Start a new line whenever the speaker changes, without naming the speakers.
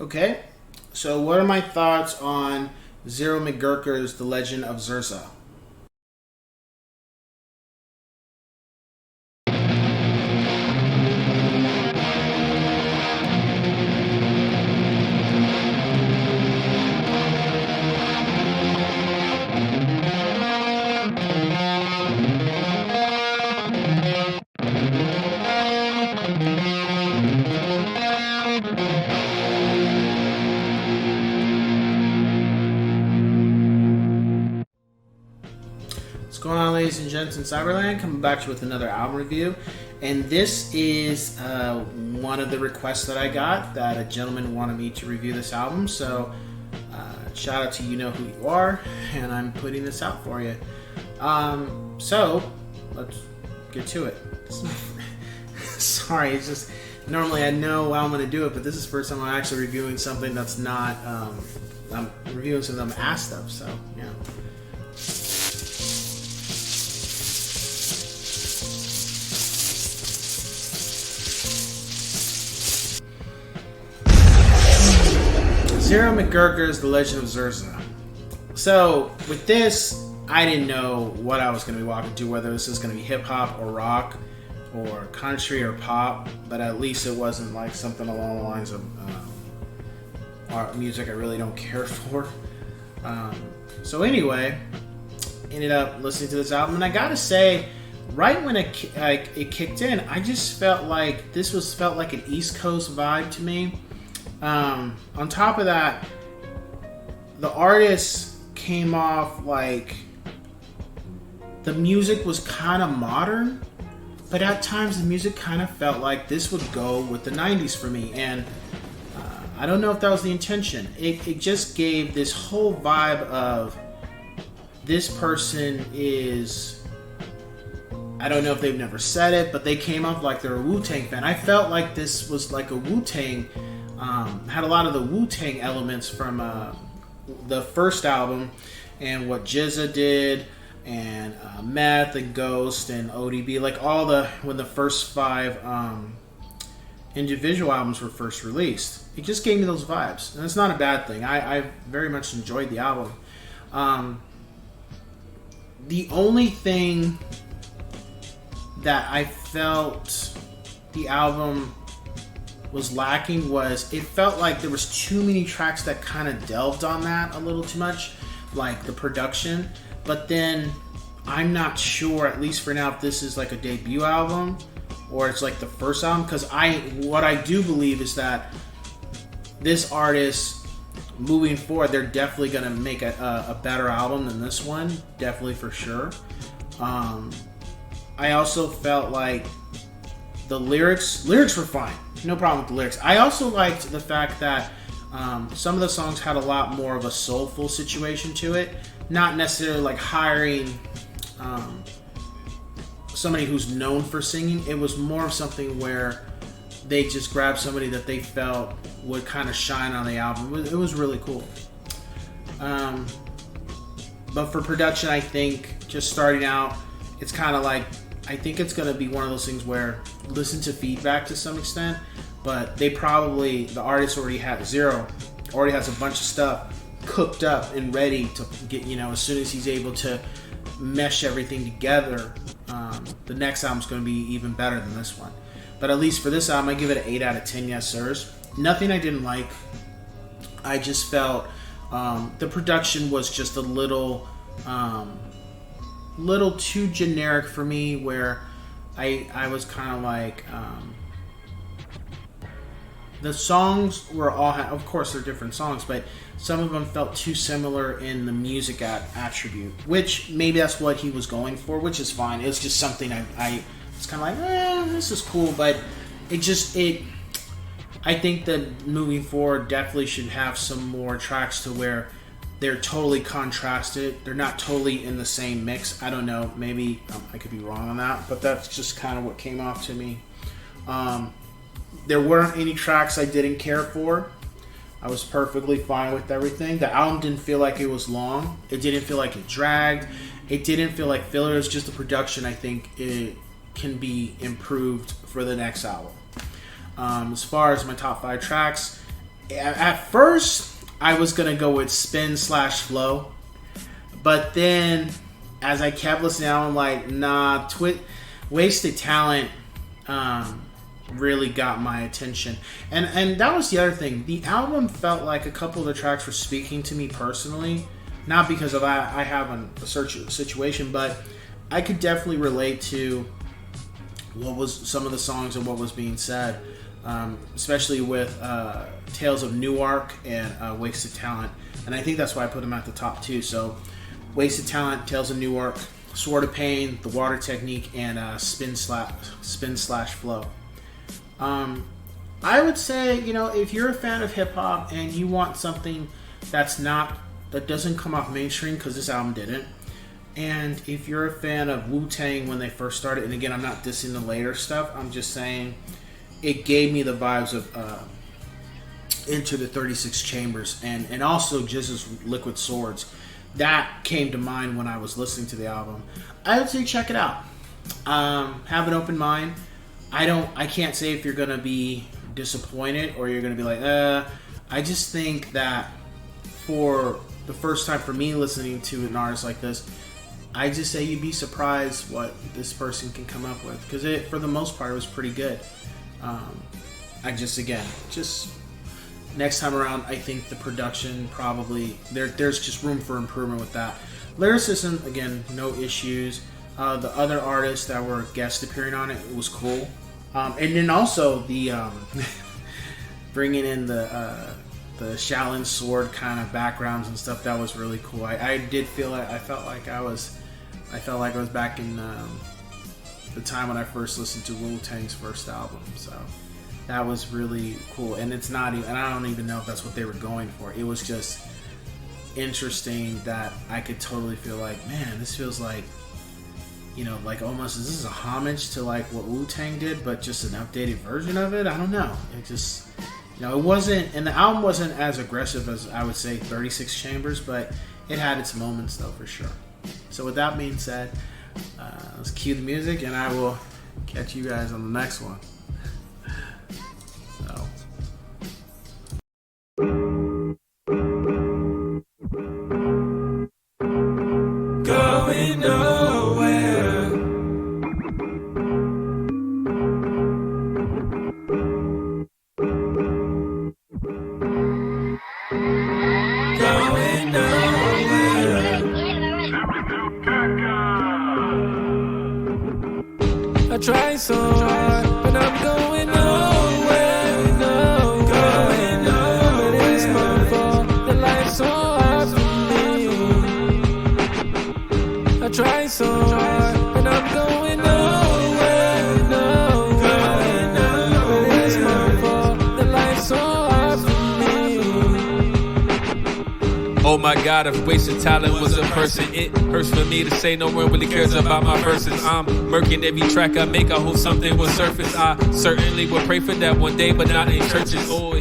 Okay, so what are my thoughts on Zero McGurker's The Legend of Zerza? What's going on, ladies and gents in Cyberland? Coming back to you with another album review. And this is one of the requests that I got, that a gentleman wanted me to review this album. So shout out to You Know Who You Are, and I'm putting this out for you. So let's get to it. Sorry, it's just normally I know how I'm going to do it, but this is the first time I'm actually reviewing something that's not. I'm reviewing some of them ass stuff, so yeah. Zero McGurker's The Legend of Zerza. So with this, I didn't know what I was going to be walking to, whether this is going to be hip hop or rock or country or pop, but at least it wasn't like something along the lines of art music I really don't care for. So anyway, ended up listening to this album, and I gotta say, right when it kicked in, I just felt like this felt like an East Coast vibe to me. On top of that, the artist came off like the music was kind of modern, but at times the music kind of felt like this would go with the 90s for me, and I don't know if that was the intention. It just gave this whole vibe of this person is, I don't know if they've never said it, but they came up like they're a Wu-Tang fan. I felt like this was like a Wu-Tang, had a lot of the Wu-Tang elements from the first album and what Zerza did, and Meth and Ghost and ODB, like all when the first 5 individual albums were first released. It just gave me those vibes, and it's not a bad thing. I very much enjoyed the album. The only thing that I felt the album was lacking was it felt like there was too many tracks that kind of delved on that a little too much, like the production. But then I'm not sure, at least for now, if this is like a debut album or it's like the first album, because what I do believe is that this artist, moving forward, they're definitely going to make a better album than this one, definitely, for sure. I also felt like the lyrics were fine, no problem with the lyrics. I also liked the fact that some of the songs had a lot more of a soulful situation to it, not necessarily like hiring somebody who's known for singing. It was more of something where they just grabbed somebody that they felt would kind of shine on the album. It was really cool. But for production, I think just starting out, it's kind of like, I think it's going to be one of those things where listen to feedback to some extent, but the artist already has a bunch of stuff cooked up and ready to get, as soon as he's able to mesh everything together, the next album's going to be even better than this one. But at least for this album, I give it an 8 out of 10 yes sirs. Nothing I didn't like. I just felt the production was just a little too generic for me, where I was kind of like, the songs were all, of course they're different songs, but some of them felt too similar in the music attribute, which maybe that's what he was going for, which is fine. It was just something I was kind of like, this is cool, but I think that moving forward definitely should have some more tracks to where they're totally contrasted. They're not totally in the same mix. I don't know. Maybe I could be wrong on that, but that's just kind of what came off to me. There weren't any tracks I didn't care for. I was perfectly fine with everything. The album didn't feel like it was long. It didn't feel like it dragged. It didn't feel like filler. It was just the production. I think it can be improved for the next album. As far as my top 5 tracks, at first I was gonna go with spin/flow, but then as I kept listening, I'm like, nah, Wasted Talent really got my attention, and that was the other thing. The album felt like a couple of the tracks were speaking to me personally, not because of I have a situation, but I could definitely relate to what was some of the songs and what was being said, especially with Tales of Newark and Wasted Talent, and I think that's why I put them at the top too. So Wasted Talent, Tales of Newark, Sword of Pain, The Water Technique, and spin/flow. I would say, if you're a fan of hip hop and you want something that doesn't come off mainstream, because this album didn't, and if you're a fan of Wu-Tang when they first started, and again, I'm not dissing the later stuff, I'm just saying it gave me the vibes of Into the 36 Chambers and also GZA's Liquid Swords. That came to mind when I was listening to the album. I would say check it out. Have an open mind. I can't say if you're gonna be disappointed or you're gonna be like, I just think that for the first time for me listening to an artist like this, I just say you'd be surprised what this person can come up with, because it, for the most part, was pretty good. Just next time around, I think the production probably there's just room for improvement with that. Lyricism, again, no issues. The other artists that were guest appearing on it was cool, and then also the bringing in the Shaolin sword kind of backgrounds and stuff, that was really cool. I felt like I was back in the time when I first listened to Wu-Tang's first album. So that was really cool, and it's not even, and I don't even know if that's what they were going for. It was just interesting that I could totally feel like, man, this feels like, like almost, is this a homage to like what Wu-Tang did, but just an updated version of it? I don't know. It just, it wasn't, and the album wasn't as aggressive as I would say 36 Chambers, but it had its moments though, for sure. So with that being said, let's cue the music, and I will catch you guys on the next one. So.
Going nowhere. Going nowhere. I try so hard, but I'm going nowhere. No, going nowhere. But it's my fault that life's so hard for me. I try so hard, and I'm going nowhere. No, going nowhere. But it's my fault that life's so hard for me.
Oh my God, if Wasted Talent was a person, it hurts for me to say no one really cares about my verses. I'm murking every track I make, I hope something will surface. I certainly will pray for that one day, but not in churches. Oh,